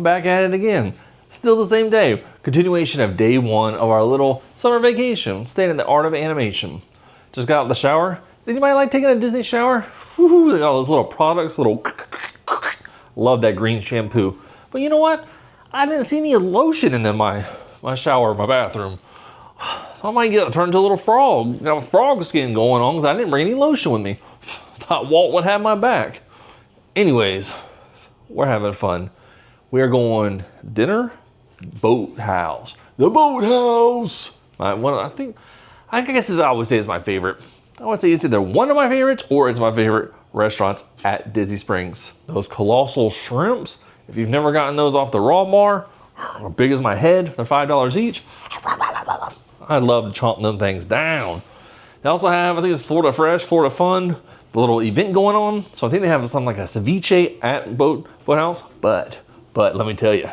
back at it again. Still the same day. Continuation of day one of our little summer vacation. Staying in the art of animation. Just got out of the shower. Does anybody like taking a Disney shower? Woo, they got all those little products, love that green shampoo. But you know what? I didn't see any lotion in my shower, my bathroom. So I might turn into a little frog. Got a frog skin going on because I didn't bring any lotion with me. Thought Walt would have my back. Anyways, we're having fun. We're going dinner, Boathouse. The Boathouse. I guess I would say it's my favorite. I would say it's either one of my favorites or it's my favorite restaurants at Disney Springs. Those colossal shrimps. If you've never gotten those off the raw bar, they're big as my head. They're $5 each. I love to chomp them things down. They also have, I think it's Florida Fresh, Florida Fun, the little event going on. So I think they have something like a ceviche at Boathouse. But let me tell you,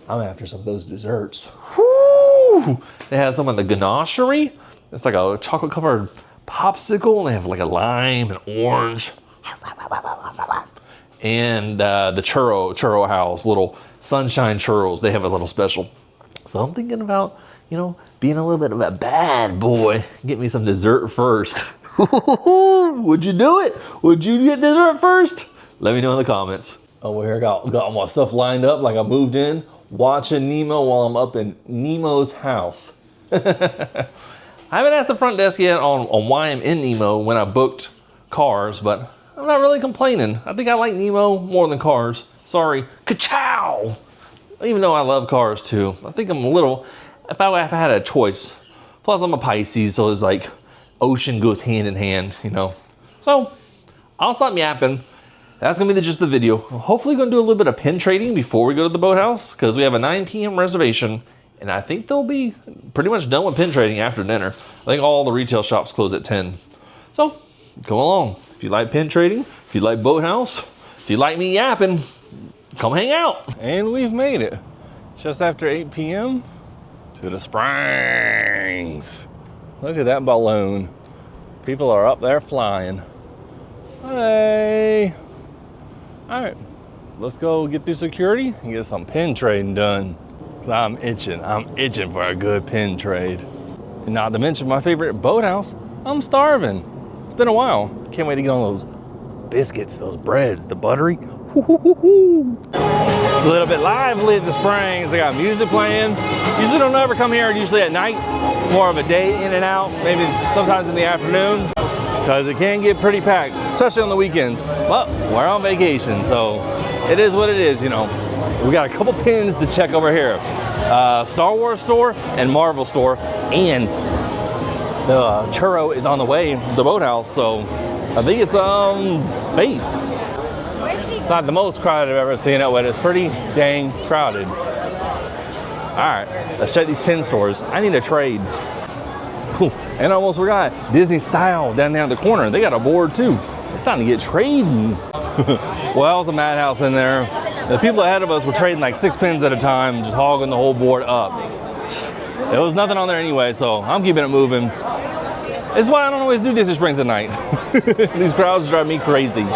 I'm after some of those desserts. Woo! They had some of the ganachery. It's like a chocolate covered popsicle. And they have like a lime and orange. And the churro house, little sunshine churros. They have a little special. So I'm thinking about, being a little bit of a bad boy. Get me some dessert first. Would you do it? Would you get dessert first? Let me know in the comments. Over here, got all my stuff lined up like I moved in. Watching Nemo while I'm up in Nemo's house. I haven't asked the front desk yet on why I'm in Nemo when I booked cars, but I'm not really complaining. I think I like Nemo more than cars. Sorry. Ka-chow! Even though I love cars too. I think I'm a little, if I had a choice. Plus I'm a Pisces, so it's like ocean goes hand in hand, So I'll stop yapping. That's gonna be the gist of the video. I'm hopefully gonna do a little bit of pin trading before we go to the Boathouse because we have a 9 p.m. reservation and I think they'll be pretty much done with pin trading after dinner. I think all the retail shops close at 10. So come along. If you like pin trading, if you like Boathouse, if you like me yapping, come hang out. And we've made it just after 8 p.m. to the Springs. Look at that balloon. People are up there flying. Hey. All right, let's go get through security and get some pin trading done. Cause I'm itching for a good pin trade. And not to mention my favorite Boathouse, I'm starving. It's been a while. Can't wait to get on those biscuits, those breads, the buttery. It's a little bit lively at the Springs. They got music playing. Usually don't ever come here, usually at night. More of a day in and out, maybe sometimes in the afternoon. Because it can get pretty packed, especially on the weekends. But we're on vacation, so it is what it is, We got a couple pins to check over here. Star Wars store and Marvel store, and the Churro is on the way, the Boathouse, so I think it's Fate. It's not the most crowded I've ever seen it, but it's pretty dang crowded. All right, let's check these pin stores. I need a trade. And I almost forgot, Disney Style down there in the corner. They got a board too. It's time to get trading. Well, it was a madhouse in there. The people ahead of us were trading like 6 pins at a time, just hogging the whole board up. There was nothing on there anyway, so I'm keeping it moving. This is why I don't always do Disney Springs at night. These crowds drive me crazy.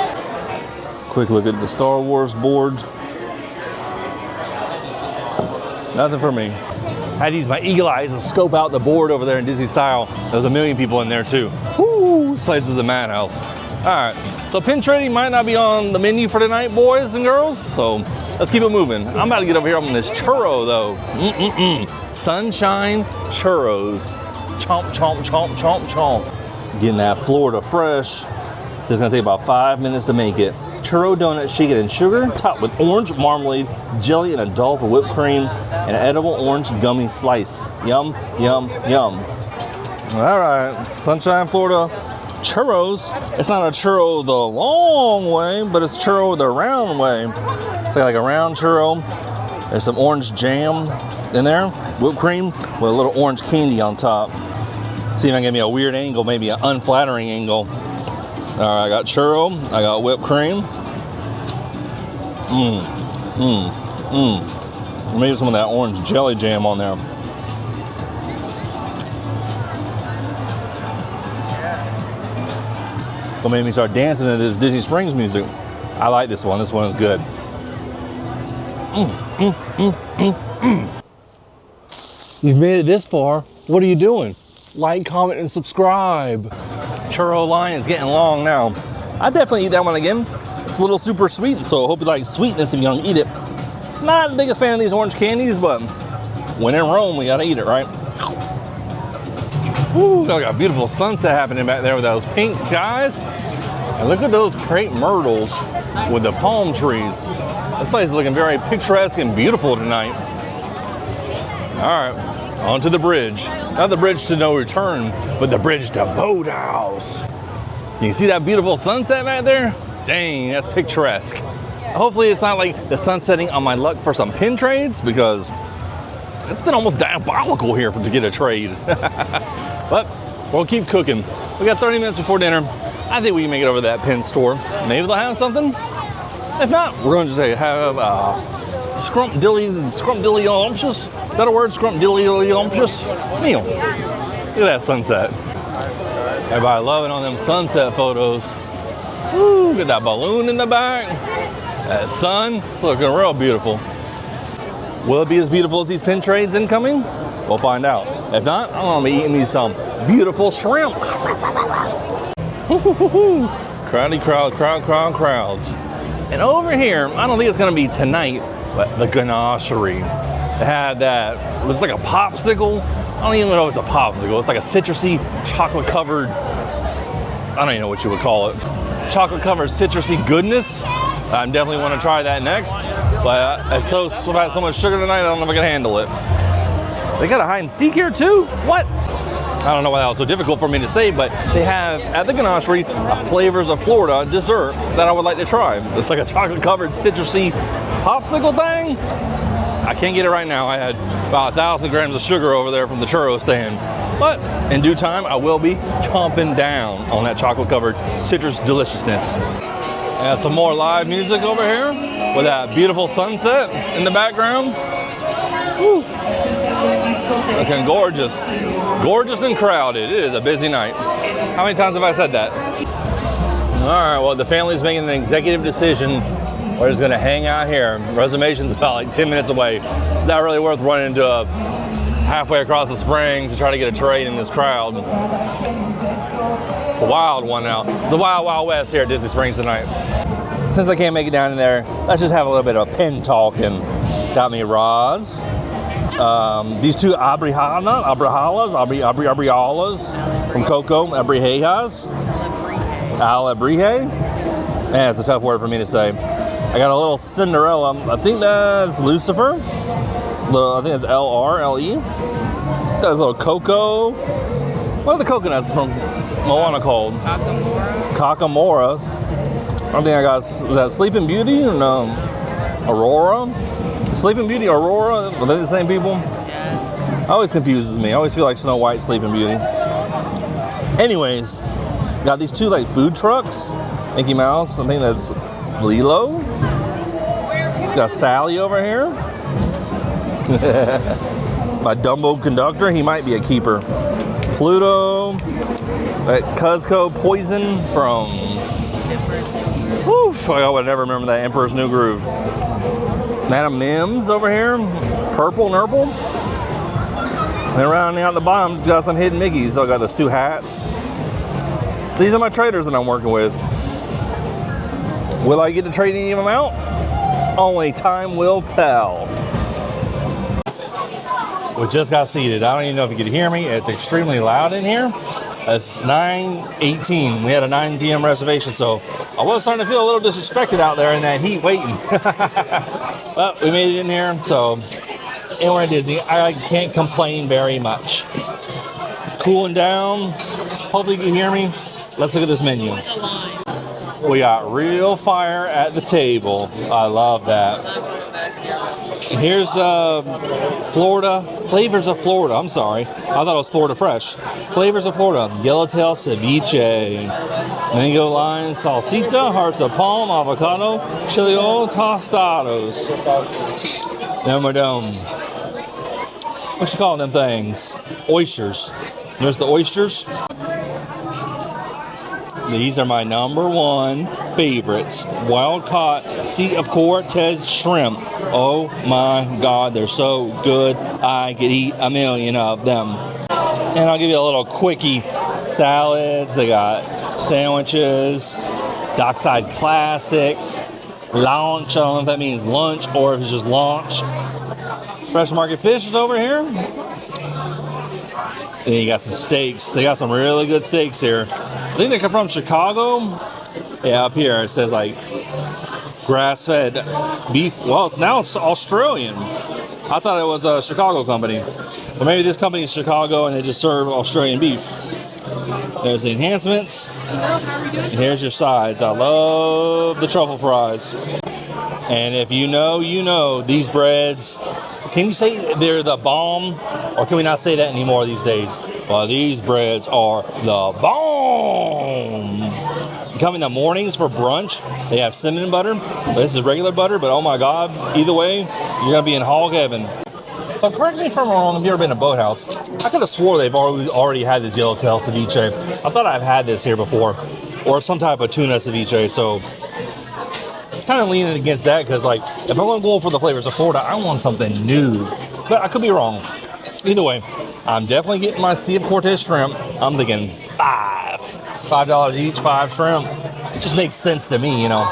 Quick look at the Star Wars boards. Nothing for me. I had to use my eagle eyes to scope out the board over there in Disney Style. There's a million people in there too. Woo, this place is a madhouse. All right, so pin trading might not be on the menu for tonight, boys and girls, so let's keep it moving. I'm about to get over here on this churro though. Sunshine churros. Chomp, chomp, chomp, chomp, chomp. Getting that Florida Fresh. So it's gonna take about 5 minutes to make it. Churro donut shaken in sugar, topped with orange marmalade, jelly, and a dollop of whipped cream, and an edible orange gummy slice. Yum, yum, yum. All right, Sunshine Florida churros. It's not a churro the long way, but it's churro the round way. It's like a round churro. There's some orange jam in there, whipped cream with a little orange candy on top. See if I can get me a weird angle, maybe an unflattering angle. All right, I got churro, I got whipped cream. Maybe some of that orange jelly jam on there. Gonna make me start dancing to this Disney Springs music. I like this one is good. You've made it this far. What are you doing? Like, comment, and subscribe. Churro line is getting long now. I definitely eat that one again. It's a little super sweet, so I hope you like sweetness if you don't eat it. Not the biggest fan of these orange candies, but when in Rome, we gotta eat it, right? Ooh, got a beautiful sunset happening back there with those pink skies. And look at those crepe myrtles with the palm trees. This place is looking very picturesque and beautiful tonight. All right, onto the bridge. Not the bridge to no return, but the bridge to Boathouse. You see that beautiful sunset back there? Dang, that's picturesque. Hopefully it's not like the sun setting on my luck for some pin trades, because it's been almost diabolical here to get a trade. But we'll keep cooking. We got 30 minutes before dinner. I think we can make it over to that pin store. Maybe they'll have something. If not, we're going to just have scrumpdilly-umptious. Is that a word? Scrumpdilly-umptious meal. Look at that sunset. Everybody loving on them sunset photos. Woo, get that balloon in the back. That sun, it's looking real beautiful. Will it be as beautiful as these pin trades incoming? We'll find out. If not, I'm gonna be eating me some beautiful shrimp. Crowdy crowds. And over here, I don't think it's gonna be tonight, but the ganachery. They had that, looks like a popsicle. I don't even know if it's a popsicle. It's like a citrusy, chocolate covered, I don't even know what you would call it. Chocolate covered citrusy goodness. I definitely want to try that next. But I've had so much sugar tonight, I don't know if I can handle it. They got a hide and seek here too? What? I don't know why that was so difficult for me to say, but they have at the ganachery a Flavors of Florida dessert that I would like to try. It's like a chocolate covered citrusy popsicle thing. I can't get it right now. I had about 1,000 grams of sugar over there from the churro stand. But in due time, I will be chomping down on that chocolate covered citrus deliciousness. And some more live music over here with that beautiful sunset in the background. Woo. Looking gorgeous. Gorgeous and crowded. It is a busy night. How many times have I said that? All right, well, the family's making an executive decision. We're just gonna hang out here. Reservation's about like 10 minutes away. Not really worth running into halfway across the springs to try to get a trade in this crowd. It's a wild one out. It's the wild, wild west here at Disney Springs tonight. Since I can't make it down in there, let's just have a little bit of pin talk and got me Roz. These two abrihalas from Coco, abrihejas. Alebrije. Man, it's a tough word for me to say. I got a little Cinderella. I think that's Lucifer. I think it's LRLE. Got this little cocoa. What are the coconuts from Moana called? Cockamoras. I think I got that Sleeping Beauty and Aurora. Sleeping Beauty, Aurora. Are they the same people? Yeah. Always confuses me. I always feel like Snow White, Sleeping Beauty. Anyways, got these two like food trucks. Mickey Mouse. I think that's Lilo. It's got Sally over here. My Dumbo conductor, he might be a keeper. Pluto. That Cuzco Poison from... Whew, I would never remember that. Emperor's New Groove. Madam Mims over here. Purple Nurple. And around out the bottom, got some hidden Mickeys. So I got the Sue hats. So these are my traders that I'm working with. Will I get to trade any of them out? Only time will tell. We just got seated. I don't even know if you can hear me. It's extremely loud in here. It's 9:18. We had a 9 p.m. reservation, so I was starting to feel a little disrespected out there in that heat waiting. But we made it in here, so and we're at Disney. I can't complain very much. Cooling down. Hopefully you can hear me. Let's look at this menu. We got real fire at the table. I love that. Here's the Flavors of Florida. I'm sorry. I thought it was Florida Fresh. Flavors of Florida. Yellowtail Ceviche. Mango Lime Salsita. Hearts of Palm. Avocado. Chili Oil Tostados. Dome. What you call them things? Oysters. There's the oysters. These are my number one favorites. Wild caught Sea of Cortez shrimp. Oh my God, they're so good. I could eat a million of them. And I'll give you a little quickie. Salads, they got sandwiches, dockside classics, lunch. I don't know if that means lunch or if it's just launch. Fresh market fish is over here. And you got some steaks. They got some really good steaks here. I think they come from Chicago. Yeah, up here it says like grass-fed beef. Well, it's now Australian. I thought it was a Chicago company. But maybe this company is Chicago and they just serve Australian beef. There's the enhancements. And here's your sides. I love the truffle fries. And if you know, you know, these breads, can you say they're the bomb? Or can we not say that anymore these days? Well, these breads are the bomb. You come in the mornings for brunch. They have cinnamon butter. This is regular butter, but oh my God, either way, you're going to be in hog heaven. So correct me if I'm wrong, if you've ever been to Boathouse, I could have swore they've already had this yellowtail ceviche. I thought I've had this here before, or some type of tuna ceviche, so it's kind of leaning against that, because like, if I'm going to go for the flavors of Florida, I want something new, but I could be wrong. Either way, I'm definitely getting my Sea of Cortez shrimp. I'm thinking $5 each, 5 shrimp. It just makes sense to me, you know.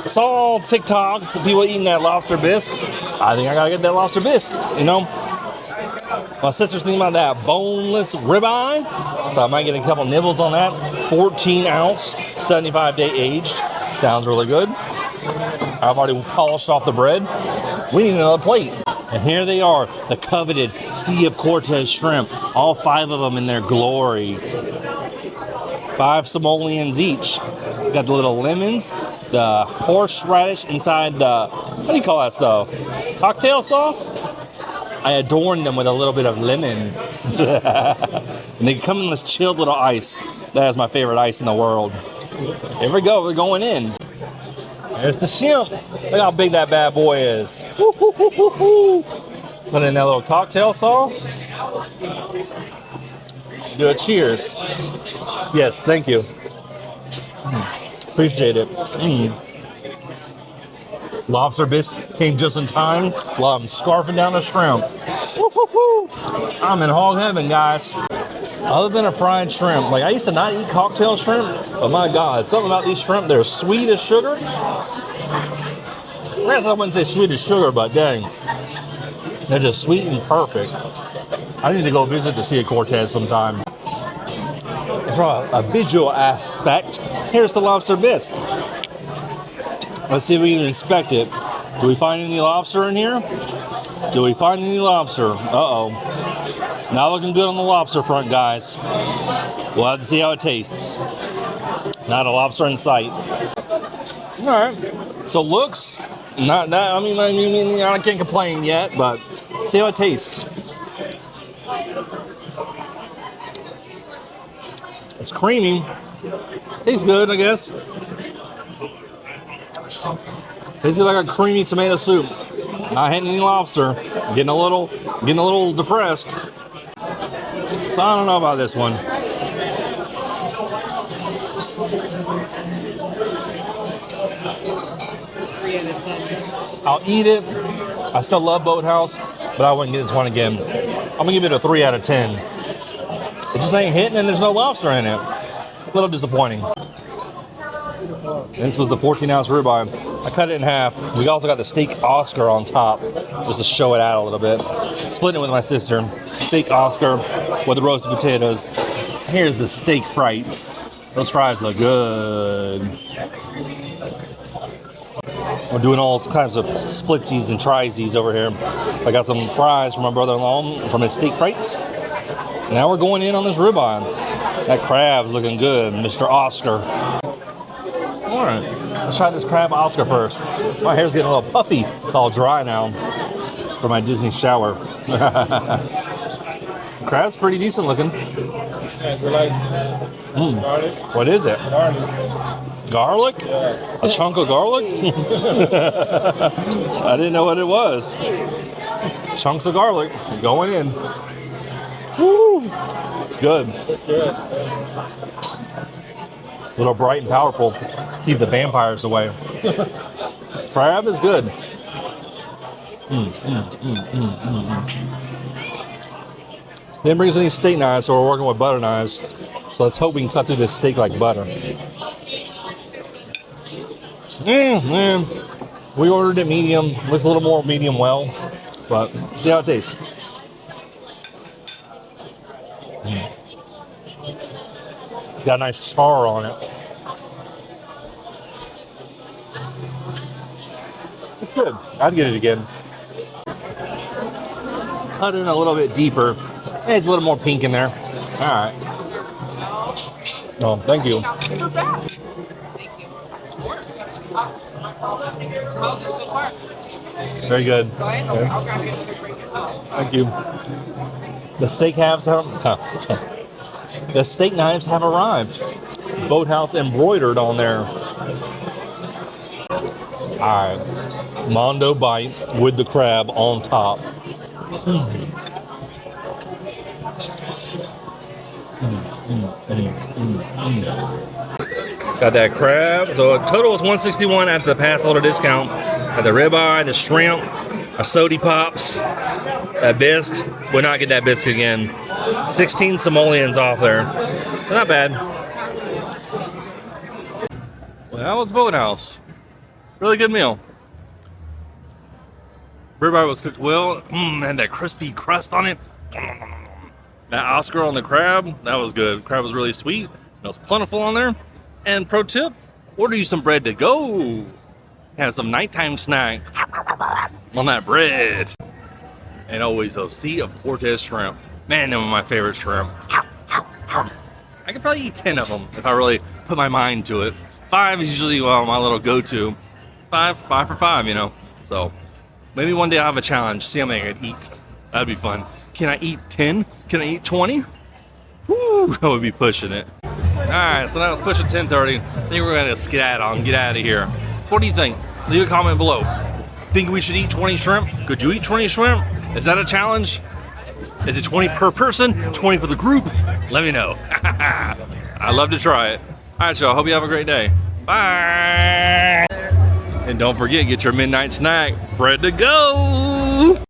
Saw TikToks of people eating that lobster bisque. I think I gotta get that lobster bisque, you know. My sister's thinking about that boneless ribeye, so I might get a couple nibbles on that. 14 ounce, 75-day aged. Sounds really good. I've already polished off the bread. We need another plate. And here they are, the coveted Sea of Cortez shrimp. All 5 of them in their glory. 5 simoleons each. Got the little lemons, the horseradish inside the, what do you call that stuff? Cocktail sauce? I adorn them with a little bit of lemon. And they come in this chilled little ice. That is my favorite ice in the world. Here we go, we're going in. There's the shrimp. Look how big that bad boy is. Woo, woo, woo, woo, woo. Put in that little cocktail sauce. Do a cheers. Yes, thank you. Appreciate it. Lobster bisque came just in time while I'm scarfing down the shrimp. Woo, woo, woo. I'm in hog heaven, guys. Other than a fried shrimp, like I used to not eat cocktail shrimp, but my God, something about these shrimp, they're sweet as sugar. I guess I wouldn't say sweet as sugar, but dang, they're just sweet and perfect. I need to go visit the Sea of Cortez sometime. From a visual aspect, here's the lobster bisque. Let's see if we can inspect it. Do we find any lobster in here? Do we find any lobster? Uh-oh. Not looking good on the lobster front, guys. We'll have to see how it tastes. Not a lobster in sight. All right. So looks, not that. I mean, I can't complain yet, but see how it tastes. It's creamy. Tastes good, I guess. Tastes like a creamy tomato soup. Not hitting any lobster. Getting a little depressed. So I don't know about this one. I'll eat it. I still love Boathouse, but I wouldn't get this one again. I'm gonna give it a 3 out of 10. It just ain't hitting and there's no lobster in it. A little disappointing. This was the 14-ounce ribeye. I cut it in half. We also got the steak Oscar on top, just to show it out a little bit. Splitting it with my sister. Steak Oscar with the roasted potatoes. Here's the steak frites. Those fries look good. We're doing all kinds of splitsies and trisies over here. I got some fries from my brother-in-law from his steak frites. Now we're going in on this ribeye. That crab's looking good, Mr. Oscar. All right, let's try this crab Oscar first. My hair's getting a little puffy. It's all dry now from my Disney shower. Crab's pretty decent looking. What is it? Garlic? Yeah. A chunk of garlic? I didn't know what it was. Chunks of garlic going in. Woo! It's good. It's good. A little bright and powerful. Keep the vampires away. Crab is good. Didn't bring us any steak knives, so we're working with butter knives. So let's hope we can cut through this steak like butter. We ordered it medium. Looks a little more medium well, but see how it tastes. Got a nice char on it. It's good. I'd get it again. Cut it a little bit deeper. It's a little more pink in there. All right. Oh, thank you. Super fast. How's it so far? Very good. Okay. I'll grab you another drink as well. Thank you. The steak knives have the steak knives have arrived. Boathouse embroidered on there. All right, Mondo bite with the crab on top. Got that crab. So total was $161 after the pass holder discount. Got the ribeye, the shrimp, our sody pops, that bisque. Would not get that bisque again. 16 simoleons off there. Not bad. Well, that was Boathouse. Really good meal. Ribeye was cooked well. Had that crispy crust on it. That Oscar on the crab, that was good. Crab was really sweet. It was plentiful on there. And pro tip, order you some bread to go. Have some nighttime snack on that bread. And always those sea of cortez shrimp. Man, them are my favorite shrimp. I could probably eat 10 of them if I really put my mind to it. 5 is usually, well, my little go-to. 5 for 5, you know. So maybe one day I'll have a challenge, see how many I can eat. That'd be fun. Can I eat 10? Can I eat 20? Woo, I would be pushing it. All right, so now it's pushing 10:30. I think we're gonna skedaddle and get out of here. What do you think? Leave a comment below. Think we should eat 20 shrimp? Could you eat 20 shrimp? Is that a challenge? Is it 20 per person? 20 for the group? Let me know. I'd love to try it. All right, y'all. Hope you have a great day. Bye. And don't forget, get your midnight snack. Bread to go.